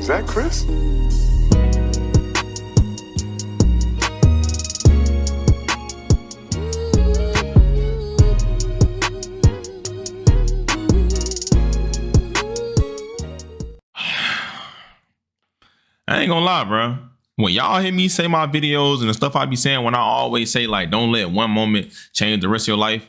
Is that Chris? I ain't gonna lie, bro. When y'all hear me say my videos and the stuff I be saying, when I always say, like, don't let one moment change the rest of your life,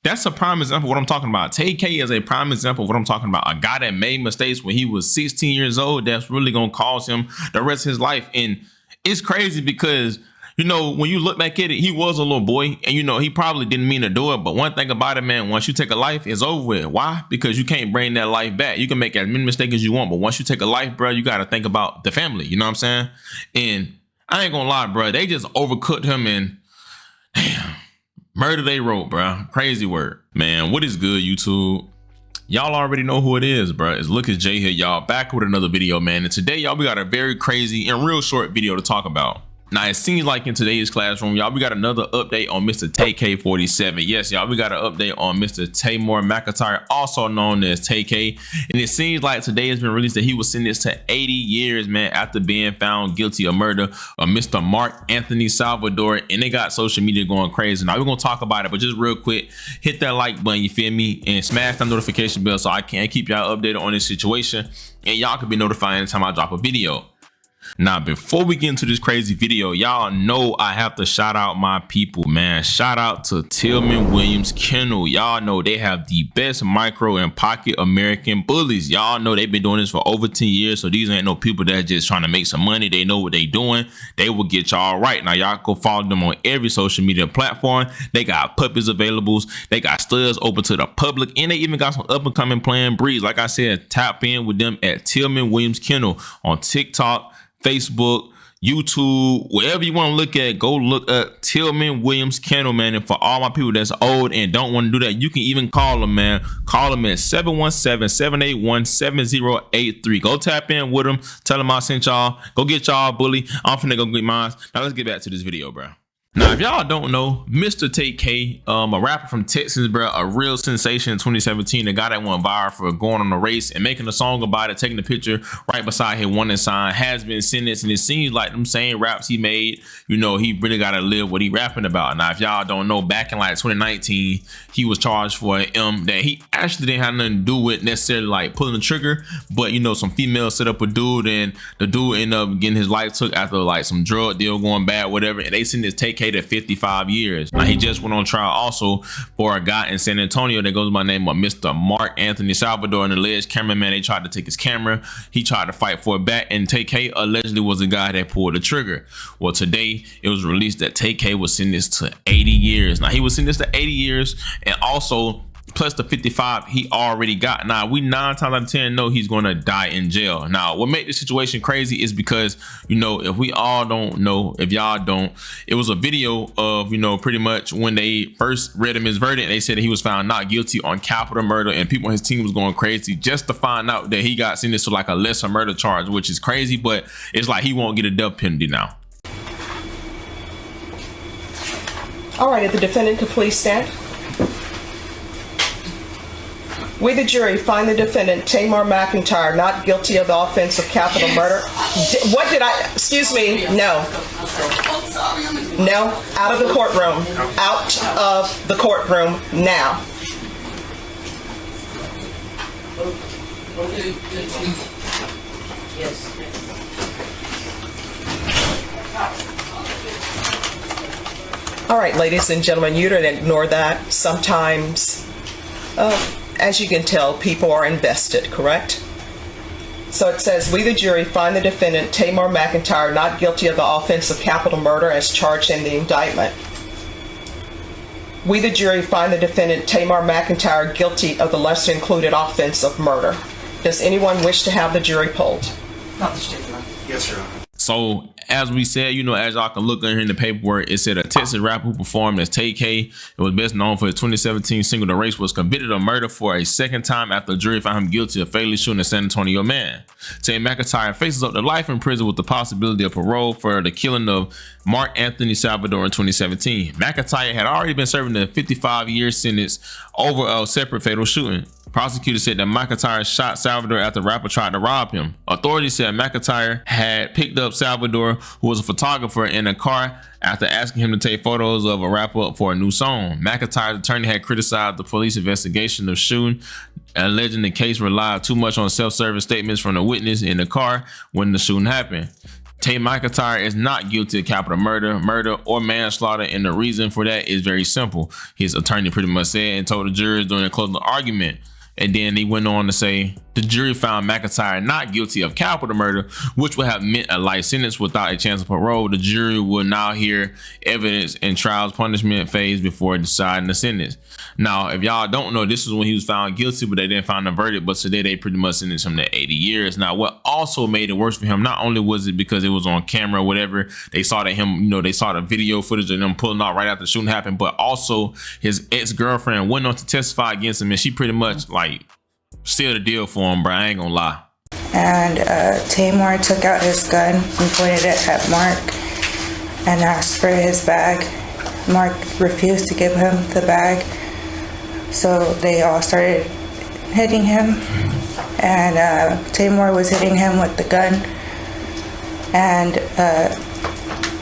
that's a prime example of what I'm talking about. TK is a prime example of what I'm talking about. A guy that made mistakes when he was 16 years old, that's really gonna cause him the rest of his life. And it's crazy because, you know, when you look back at it, he was a little boy, and you know, he probably didn't mean to do it. But one thing about it, man, once you take a life, it's over with. Why? Because you can't bring that life back. You can make as many mistakes as you want, but once you take a life, bro, you got to think about the family. You know what I'm saying? And I ain't gonna lie, bro, they just overcooked him and damn, murder they wrote, bro. Crazy word, man. What is good, YouTube? Y'all already know who it is, bro. It's Lucas J here, y'all, back with another video, man. And today, y'all, we got a very crazy and real short video to talk about. Now, it seems like in today's classroom, y'all, we got another update on Mr. TK47. Yes, y'all, we got an update on Mr. Tamar McIntyre, also known as TK. And it seems like today has been released that he was sentenced to 80 years, man, after being found guilty of murder of Mr. Mark Anthony Salvador. And they got social media going crazy. Now, we're going to talk about it, but just real quick, hit that like button, you feel me? And smash that notification bell so I can keep y'all updated on this situation. And y'all can be notified anytime I drop a video. Now, before we get into this crazy video, y'all know I have to shout out my people, man. Shout out to Tillman Williams Kennel. Y'all know they have the best micro and pocket American bullies. Y'all know they've been doing this for over 10 years. So these ain't no people that just trying to make some money. They know what they doing. They will get y'all right. Now, y'all go follow them on every social media platform. They got puppies available. They got studs open to the public. And they even got some up and coming playing breeds. Like I said, tap in with them at Tillman Williams Kennel on TikTok, Facebook, YouTube, wherever you want to look at, go look up Tillman Williams Kennel, man. And for all my people that's old and don't want to do that, you can even call them, man. Call them at 717-781-7083. Go tap in with them. Tell them I sent y'all. Go get y'all a bully. I'm finna go get mine. Now let's get back to this video, bro. Now, if y'all don't know, Mr. TK, a rapper from Texas, bro, a real sensation in 2017, the guy that went viral for going on a race and making a song about it, taking a picture right beside his wanted sign, has been sentenced. And it seems like them same raps he made, you know, he really got to live what he rapping about. Now, if y'all don't know, back in like 2019, he was charged for an M that he actually didn't have nothing to do with necessarily like pulling the trigger, but you know, some females set up a dude and the dude ended up getting his life took after like some drug deal going bad, whatever, and they sentenced TK to 55 years. Now, he just went on trial also for a guy in San Antonio that goes by the name of Mr. Mark Anthony Salvador, and the alleged cameraman, they tried to take his camera. He tried to fight for it back, and TK allegedly was the guy that pulled the trigger. Well, today it was released that TK was sentenced to 80 years. Now, he was sentenced to 80 years and also plus the 55 he already got. Now, we 9 times out of 10 know he's going to die in jail. Now, what made this situation crazy is because, you know, if we all don't know, if y'all don't, it was a video of, you know, pretty much when they first read him his verdict, they said that he was found not guilty on capital murder, and people on his team was going crazy just to find out that he got sentenced to like a lesser murder charge, which is crazy, but it's like he won't get a death penalty now. All right, if the defendant could please stand. We, the jury, find the defendant, Tamar McIntyre, not guilty of the offense of capital murder. What did I, excuse me, no. No, out of the courtroom. Out of the courtroom now. Yes. All right, ladies and gentlemen, you don't ignore that. Sometimes, as you can tell, people are invested, correct? So it says, we, the jury, find the defendant, Tamar McIntyre, not guilty of the offense of capital murder as charged in the indictment. We, the jury, find the defendant, Tamar McIntyre, guilty of the lesser included offense of murder. Does anyone wish to have the jury polled? Not the stipulant. Yes, Your Honor. So, as we said, you know, as y'all can look in here in the paperwork, it said a Texas rapper who performed as TK and was best known for his 2017 single "The Race" was convicted of murder for a second time after a jury found him guilty of fatally shooting a San Antonio man. Tamar McIntyre faces up to life in prison with the possibility of parole for the killing of Mark Anthony Salvador in 2017. McIntyre had already been serving a 55-year sentence over a separate fatal shooting. Prosecutors said that McIntyre shot Salvador after the rapper tried to rob him. Authorities said McIntyre had picked up Salvador, who was a photographer, in a car after asking him to take photos of a rapper for a new song. McIntyre's attorney had criticized the police investigation of shooting, alleging the case relied too much on self-serving statements from the witness in the car when the shooting happened. Tay McIntyre is not guilty of capital murder, or manslaughter, and the reason for that is very simple. His attorney pretty much said and told the jurors during the closing argument. And then he went on to say the jury found McIntyre not guilty of capital murder, which would have meant a life sentence without a chance of parole. The jury will now hear evidence in trial's punishment phase before deciding the sentence. Now, if y'all don't know, this is when he was found guilty, but they didn't find a verdict. But today they pretty much sentenced him to 80 years. Now, what also made it worse for him, not only was it because it was on camera or whatever, they saw that they saw the video footage of them pulling out right after the shooting happened, but also his ex-girlfriend went on to testify against him, and she pretty much like sealed the deal for him, bro. I ain't gonna lie. And Tamar took out his gun and pointed it at Mark and asked for his bag. Mark refused to give him the bag, so they all started hitting him, and Tamar was hitting him with the gun, and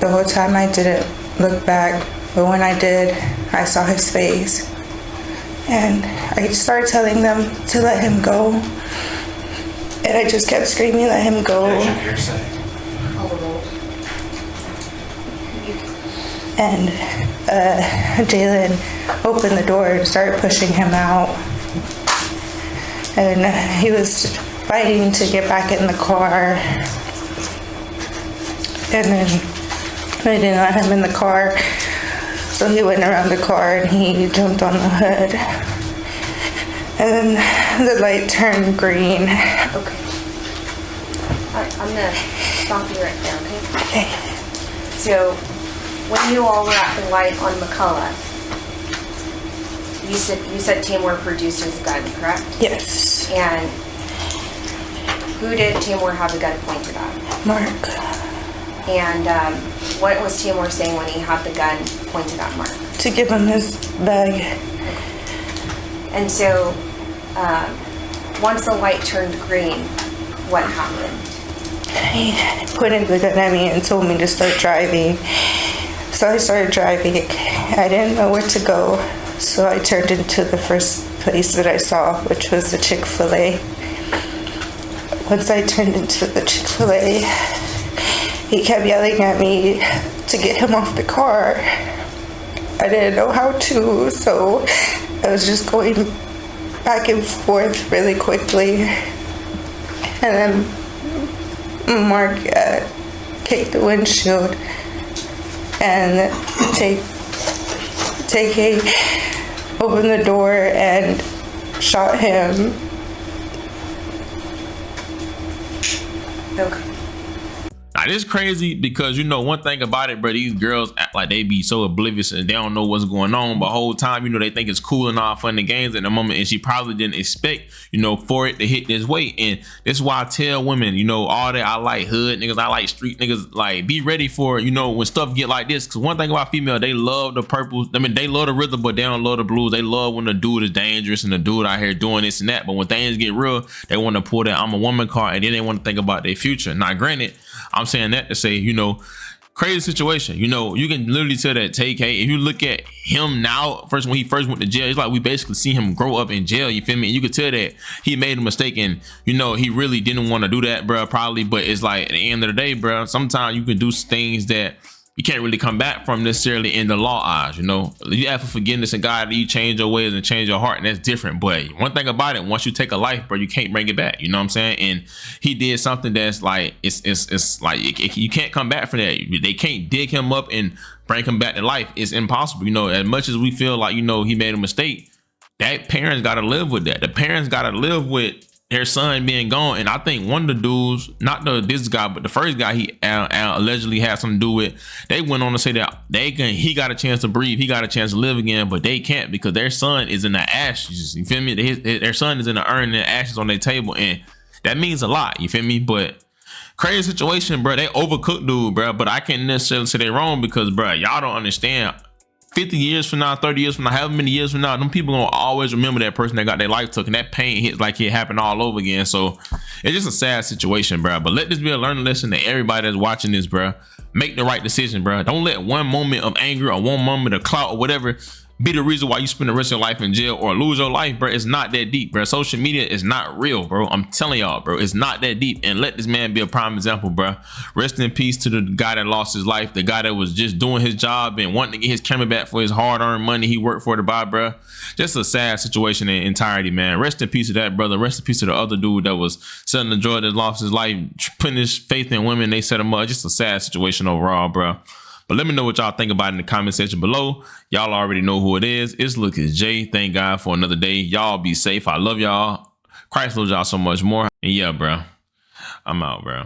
the whole time I didn't look back, but when I did, I saw his face, and I started telling them to let him go, and I just kept screaming, let him go. And Jalen opened the door and started pushing him out, and he was fighting to get back in the car, and then they didn't let him in the car, so he went around the car and he jumped on the hood, and then the light turned green. Okay. I'm gonna stop you right there, okay? Okay. So, when you all were at the light on McCullough, you said Tamor produced his gun, correct? Yes. And who did Tamor have the gun pointed at? Mark. And what was Tamor saying when he had the gun pointed at Mark? To give him his bag. And so, once the light turned green, what happened? He pointed the gun at me and told me to start driving. So I started driving. I didn't know where to go, so I turned into the first place that I saw, which was the Chick-fil-A. Once I turned into the Chick-fil-A, he kept yelling at me to get him off the car. I didn't know how to, so I was just going back and forth really quickly. And then Mark kicked the windshield, and TK opened the door and shot him. Okay. Now, this is crazy because, one thing about it, bro, these girls act like they be so oblivious and they don't know what's going on. But whole time, they think it's cool and all fun and games at the moment. And she probably didn't expect, for it to hit this way. And this is why I tell women, all that I like hood niggas, I like street niggas, like be ready for, when stuff get like this. Because one thing about female, they love the purple. I mean, they love the rhythm, but they don't love the blues. They love when the dude is dangerous and the dude out here doing this and that. But when things get real, they want to pull that I'm a woman card, and then they want to think about their future. Now, granted, I'm saying that to say, crazy situation. You can literally tell that TK, if you look at him now, when he first went to jail, it's like we basically see him grow up in jail. You feel me? And you could tell that he made a mistake, and he really didn't want to do that, bro. Probably, but it's like at the end of the day, bro. Sometimes you can do things that you can't really come back from necessarily in the law eyes. You ask for forgiveness and God, you change your ways and change your heart, and that's different. But one thing about it, once you take a life, bro, you can't bring it back. You know what I'm saying? And he did something that's like it's like you can't come back from that. They can't dig him up and bring him back to life. It's impossible. As much as we feel like he made a mistake, that parents got to live with that. The parents got to live with their son being gone. And I think one of the dudes, not this guy, but the first guy he allegedly had something to do with, they went on to say that he got a chance to breathe, he got a chance to live again, but they can't because their son is in the ashes. You feel me? Their son is in the urn and the ashes on their table, and that means a lot. You feel me? But crazy situation, bro. They overcooked dude, bro. But I can't necessarily say they're wrong because, bro, y'all don't understand. 50 years from now, 30 years from now, however many years from now, them people gonna always remember that person that got their life took, and that pain hits like it happened all over again. So it's just a sad situation, bro. But let this be a learning lesson to everybody that's watching this, bro. Make the right decision, bro. Don't let one moment of anger or one moment of clout or whatever be the reason why you spend the rest of your life in jail or lose your life, bro. It's not that deep, bro. Social media is not real, bro. I'm telling y'all, bro. It's not that deep. And let this man be a prime example, bro. Rest in peace to the guy that lost his life, the guy that was just doing his job and wanting to get his camera back for his hard-earned money he worked for to buy, bro. Just a sad situation in entirety, man. Rest in peace to that brother. Rest in peace to the other dude that was selling the drug that lost his life, putting his faith in women. They set him up. Just a sad situation overall, bro. But let me know what y'all think about it in the comment section below. Y'all already know who it is. It's Lucas J. Thank God for another day. Y'all be safe. I love y'all. Christ loves y'all so much more. And yeah, bro. I'm out, bro.